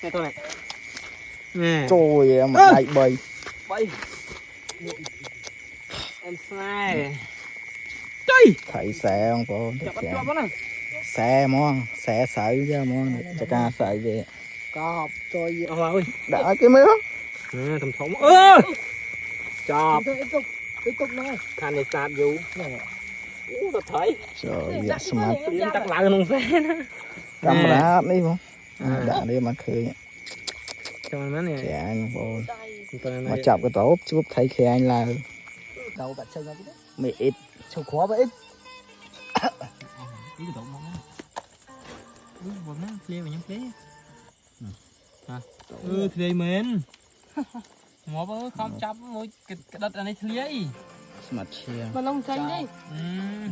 Nghe tôi này. Nè. Trời ơi, mà đại bầy. Bầy. Em sai. Chơi. Thấy xe không cô? Chọc bắt chọc này. Xe món, xe sợi chứ món, cho ca sợi gì. Cọp chơi. Ơi. Đã cái mấy không? Nè, thầm thống. Ơ. Chọc. Ít cục này. Khăn này sạp dù. Tôi thấy. Trời ơi, smart. Liên tắc lại không xe nữa. Camera đi không? Đã đi mà khơi. Cho nó nè. Kẻ anh cô. Mà chọc cái tốt, chút thấy khe anh là Đầu bạn chơi nhau mẹ ít. Châu khó vậy ít. Cái độ mong á. Vâng á, phê mà nhắm phê. Hả? Phê mến. Ngọt ơi, không chấp mỗi cái đất ở đây phê. Smart chia. Mà lông xanh đi.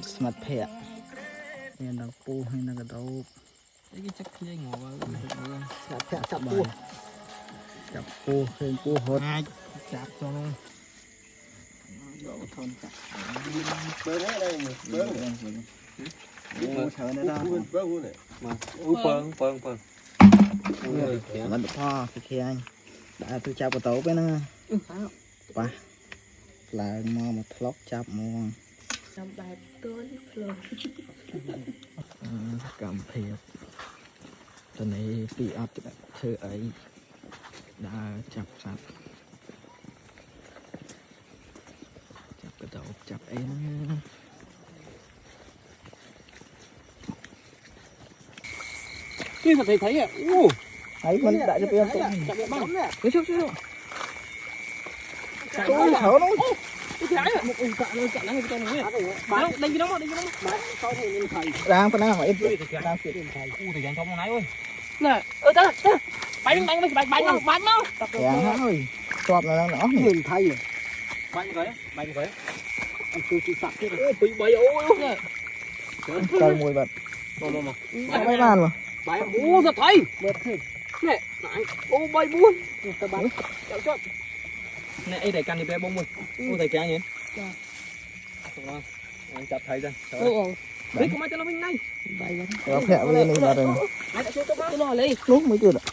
Smart phe. Nên là pu hay là cái đâu. Cái chắc phê ngọt ơi. Chặt pu. Chọc pu, khơi pu hốt. Chặt cho luôn. Bớt hết đây, bớt này. Bớt này. Phân. Nó được ho, cái kia anh. Đã tôi chọc cái tổ với nó. Qua. Là mò một lóc chọc mò. Trong bài tươi phơi. Cầm thiệt. Tần này bị áp thơ ấy. Đã chọc sạch. Chọc cái tổ, chọc em. Cái thật thấy à? Thấy mình đã cho em tụi. Chặt được băng. Cứ chút. Chặt Tôi thở nó. cái trái à? Một cạn nó chặt nó cho nó. Bán đây cái đó, Bán sau thì mình thầy. Đang phải đang mà ít. Đang tiền thầy. Thời gian trong này ơi. Nè, tới. Bánh mau. Dạ thôi. Chọp là nó nhỉ. Nhìn thấy rồi. Bánh cái. Anh chưa chịu sạc thế rồi. Bị bầy ôi. Trời mùi bật. Mà. Mấy bàn mà. Bày giật thấy. Bớt thêm. Nè, ô bầy buôn. Tao bắn. Chậu chót. Nè, ấy thầy căn đi bé bông rồi. Ô thầy kéo nhỉ? Dạ. Anh chặt thầy ra. Biết có mấy cho nó bên này. Vậy lắm. Nó phẹ lên đi vào đây. Hãy đặt cho Tôi nói đi. Lúc mới chưa được.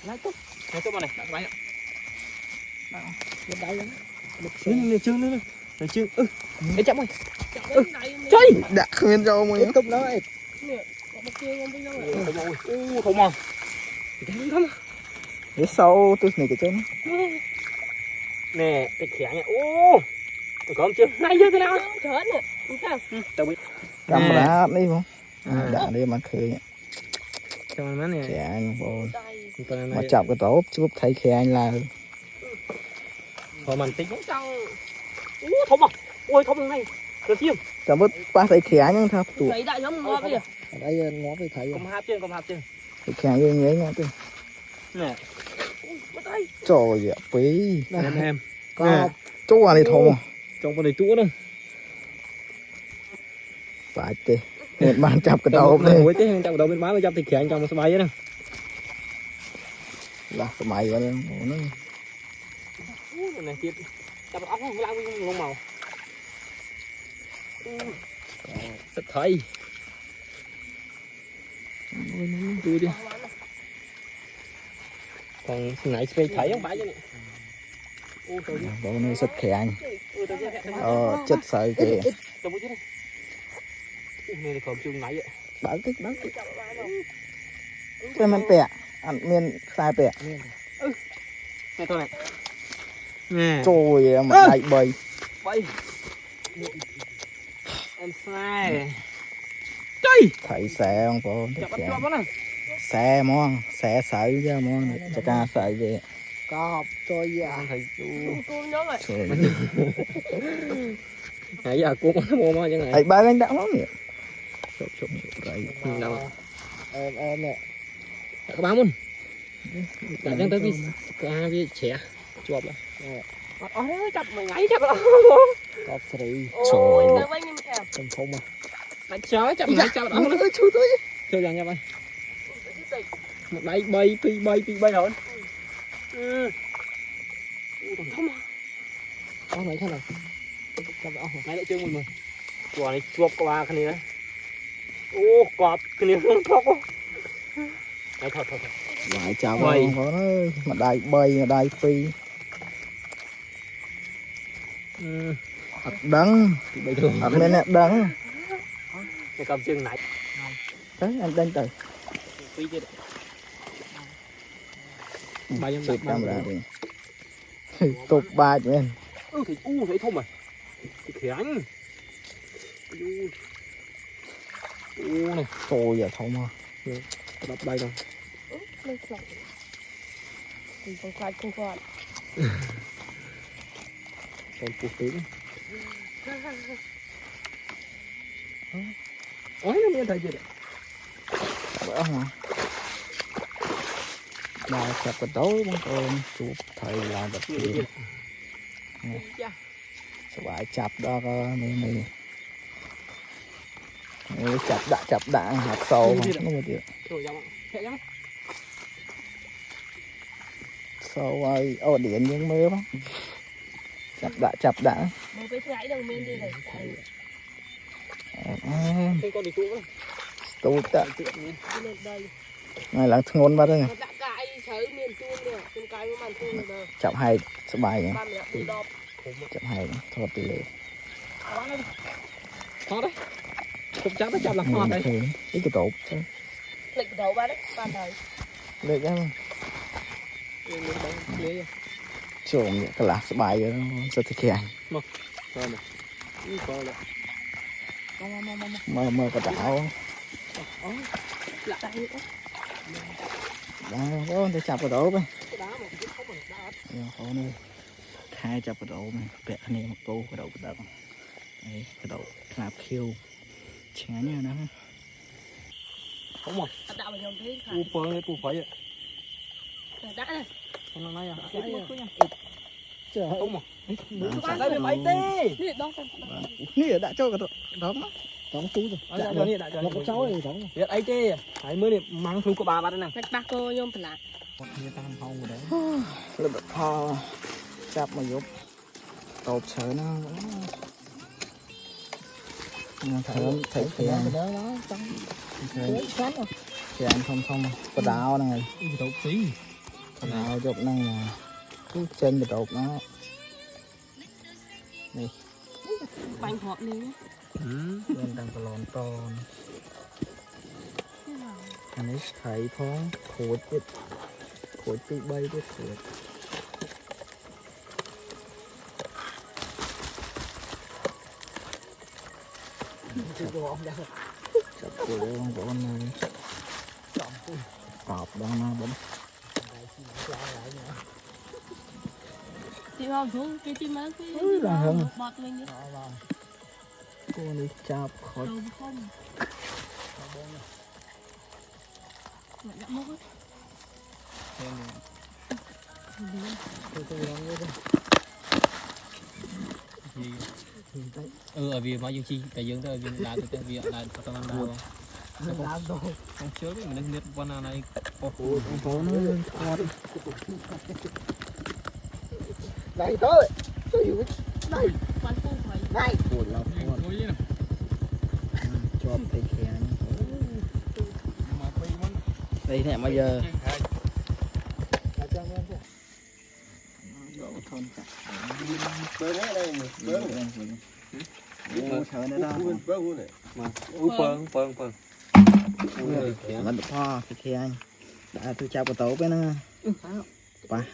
Lấy tốt. Hãy cho bọn này, đặt máy ạ. Một đây lắm. Nè, chương. Nè, chương. Để chậm ơi. Chơi. Đã khuyên cho ông ấy. Ít cục nữa ấy. Không mà. Để sau tôi này cái chân. Nè, cái khẽ nhá. Ô. Có chưa? Này chưa thế nào? Chớn nè. Sao? Tao biết. Camera đi không? Đã đi mà khơi. Cho nó nè. Kẻ anh cô. Mà chọc cái tốt, chút thấy khe anh là Thôi mình tính trong. Thông à. Ôi thông này. Được chưa? chọc bớt ba thấy khe nhưng thап tụ. Thấy đại giống ngon kìa. Ở đây ngó phải thấy. Cầm hạp chưa. Cái khe như nhớ nhá tôi. Nè. Trời ơi, quý. Em. Có chú à đi thùng. Trong con này chúa đâu. Phải tê. Một bàn chọc cái đầu này. đi. Cuối thế trong đầu bên má với trong thì khẽ anh trong một số bay đó. Là cái mày vậy nó. Này tiếp. Chọc ốc không lao lông màu. Rất thấy. Tôi đi. Còn nãy spray thấy không phải chứ này. Bộ này rất khe anh. Chất sợi kìa. Này là còn chương nãy ạ. Bán thích. Cái mình bẻ. Ăn miên sai bẻ. Nghe tôi này. Nè. Trời ơi, mà đại bầy. Bầy. Em sai. Chơi. Thấy xe không cô? Chọc bắt chọc này. Xe món, xe sợi chứ món, cho ca sợi gì. Cọp chơi à. Thầy chú. Tôi nhớ rồi. Trời Nãy giờ cô có mua mà chứ này. ơi. Ba anh đã lắm nhỉ? Chụp đấy. Đâu. Em nè. Các bạn muốn. Đã chẳng tới cái trẻ. Chụp lại. Ôi chập mày ngáy chập đó. Cọp sợi. Ôi tao quay nhìn kèo. Không không mà. Mày chó chập mày chập đó. Nó chú tôi. Chơi rằng nha mày. Một đáy bay rồi. Tổng thống à. Con này thế nào? Nãy lại chơi mình. Quả này chuột qua cái này đấy. Ô, cọp cái này không khóc. thôi vài chào Quay. có nó mà đai bay mà đai phi đắng bây giờ bên này đắng cái cầm chân này đấy anh đánh từ phi chứ bay em chụp đặt camera đi tục ba chứ thì thấy không rồi thì anh này thôi giờ không mà đập bay rồi Lên sọc. Mình còn khoai không còn. còn cuộc tướng ôi nó miên thấy gì đấy bữa mà đào chặt cái tối bóng ôm chụp thầy làm vật gì vài chập đó này chập đạn hạt sâu nó một điều sâu ơi ô điện những mưa đó chập đạn Mà với gãy đồng miên đi này. không có đi tụ tôi tạ Đi lên đây. này là ngôn bắt đây này Nó đã cãi sới miên tuôn nè. Con cái với màn tuôn nè. chập hay số bài nhỉ Ba mẹ đi đọp. chập hay thôi tỷ lệ khó đấy không chắc nó chậm là khó đấy cái tổ Lịch đầu ba đấy. Ba thời. lệ cái chuồng cái lá số bài rồi sao thì khen rồi này coi lại mơ cái đảo Lại đây nữa. đó có tôi chập cái tổ bên Cái đá mà cũng không bằng đá. khó này hai chập cái tổ này vẽ anh em một cô cái đầu đấy cái đầu là khiêu chén nha nó không mà Đạo vào dòng thế. u phơi cái u phơi Đã này. con này à trời không mà ơi đây là mấy tê Đi đó xem. nè đã cho cái đó đó đóng túi rồi dạ rồi đã nó có cháu này đóng biết ấy chứ hãy mới đi mang thứ của bà bắt đây nè Bạch bạc cô nhôm phải là. một người ta làm hông rồi đấy là bật thò chắp mà giúp tột sợ nó thấy thì anh thì anh không có đào này tụt tí đào chụp này là cứ trên cái tột nó Bánh hộp đi. bên đang có lon to anh ấy thấy thoáng khối tự bay được khối chặt của con này cọp đó nó vẫn Chị không xuống cái chim ớt cái bọt lên đi. cô đi chạp khỏi Đâu không. Vậy đã mốc hết. ở vì bao nhiêu chi cái dưỡng tới vì là từ vì là tao ăn đau làm rồi không chớ mình đang biết con nào này có nó con này tới này Quán phu phải. này ủa là con cho thầy khè đây nè bây giờ đổ thôn cả bớng hết đây nè bớng này thở nữa đó bớng này mà bớng vẫn pho thì anh đã tôi chào cái tổ bên nó ba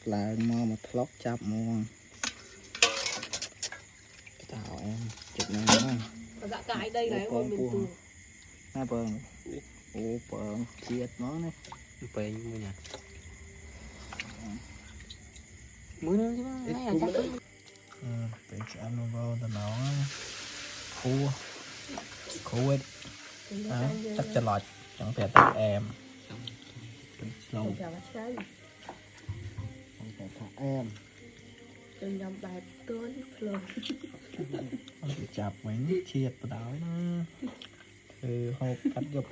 là mò một lóc chắp mua tao em chụp này nữa Dạ cãi đây này hồi mình tù. hai bờn ô bờn chiết nó này về như nhà mới nữa chứ này là chắc để cho ăn nó vào thì nó khô ấy chắc chắn lọt chẳng thể tắt em lâu Chào bác sĩ. không thể tắt em Đừng dòng bài tuôn luôn. chạp mình chiết vào đó nó hộp cắt dục